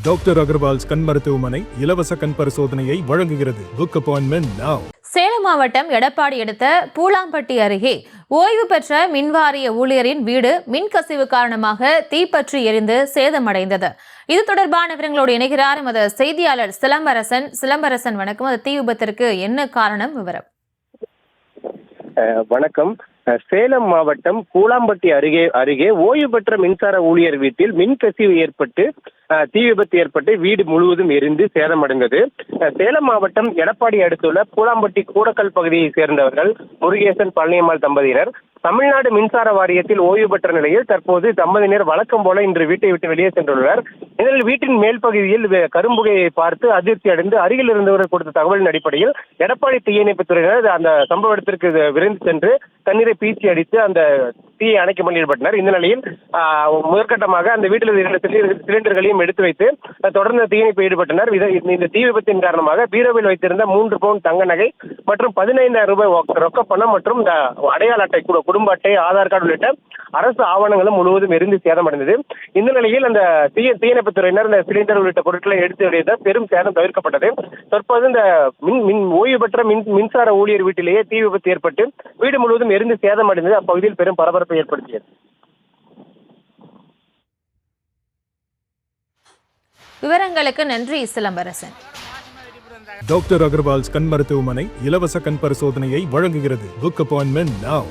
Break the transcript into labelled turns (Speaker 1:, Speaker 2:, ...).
Speaker 1: Doctor Agarwal's கண் மருத்துவமனை இலவச கண் பரிசோதனையை வழங்குகிறது. Book appointment now.
Speaker 2: சேலம் மாவட்டம் எடப்பாடி அடுத்த பூலாம்பட்டி அருகே ஓய்வு பெற்ற மின்வாரிய ஊழியரின் வீடு மின்கசிவு காரணமாக தீப்பற்றி எரிந்து சேதமடைந்தது. இது தொடர்பான விவரங்களோடு இணைகிறார் எமது செய்தியாளர் சிலம்பரசன். சிலம்பரசன், வணக்கம். அது தீ விபத்திற்கு என்ன காரணம், விவரம்?
Speaker 3: வணக்கம். சேலம் மாவட்டம் பூலாம்பட்டி அருகே ஓய்வு பெற்ற மின்சார ஊழியர் வீட்டில் மின்கசிவு ஏற்பட்டு தீ விபத்து ஏற்பட்டு வீடு முழுவதும் எரிந்து சேதமடைந்தது. சேலம் மாவட்டம் எடப்பாடி அடுத்துள்ள பூலாம்பட்டி கூடக்கல் பகுதியை சேர்ந்தவர்கள் முருகேசன், பழனியம்மாள் தம்பதியினர் தமிழ்நாடு மின்சார வாரியத்தில் ஓய்வு பெற்ற நிலையில் தற்போது தம்பதியினர் வழக்கம் போல இன்று வீட்டை விட்டு வெளியே சென்றுள்ளனர். இதில் வீட்டின் மேல் பகுதியில் கரும்புகையை பார்த்து அதிர்ச்சி அடைந்து அருகில் இருந்தவர்கள் கொடுத்த தகவலின் அடிப்படையில் எடப்பாடி தீயணைப்புத் துறையினர் அந்த சம்பவ இடத்திற்கு விரைந்து சென்று தண்ணீரை பீச்சி அடித்து அந்த தீயை அணைக்க ஈடுபட்டனர். இந்த நிலையில் முதற்கட்டமாக அந்த வீட்டில் இருந்த சிலிண்டர்களையும் எடுத்து வைத்து தொடர்ந்து தீயணைப்பு ஈடுபட்டனர். இந்த தீ விபத்தின் காரணமாக பீரோவில் வைத்திருந்த 3 பவுன் தங்க நகை மற்றும் 15,000 ரூபாய் ரொக்க பணம் மற்றும் இந்த அடையாள அட்டை, குடும்ப அட்டை, ஆதார் கார்டு உள்ளிட்ட அரசு ஆவணங்களும் முழுவதும் எரிந்து சேதமடைந்தது. இந்த நிலையில் அந்த தீயணைப்புத் துறையினர் இந்த சிலிண்டர் உள்ளிட்ட பொருட்களை எடுத்து வெளியே பெரும் சேதம் தவிர்க்கப்பட்டது. தற்போது இந்த ஓய்வு பெற்ற மின்சார ஊழியர் வீட்டிலேயே தீ விபத்து ஏற்பட்டு வீடு முழுவதும் எரிந்து சேதமடைந்தது அப்பகுதியில் பெரும் பரபரப்பை ஏற்படுத்தியது.
Speaker 2: விவரங்களுக்கு நன்றி சிலம்பரசன்.
Speaker 1: டாக்டர் அகர்வால்ஸ் கண் மருத்துவமனை இலவச கண் பரிசோதனையை வழங்குகிறது. Book appointment now.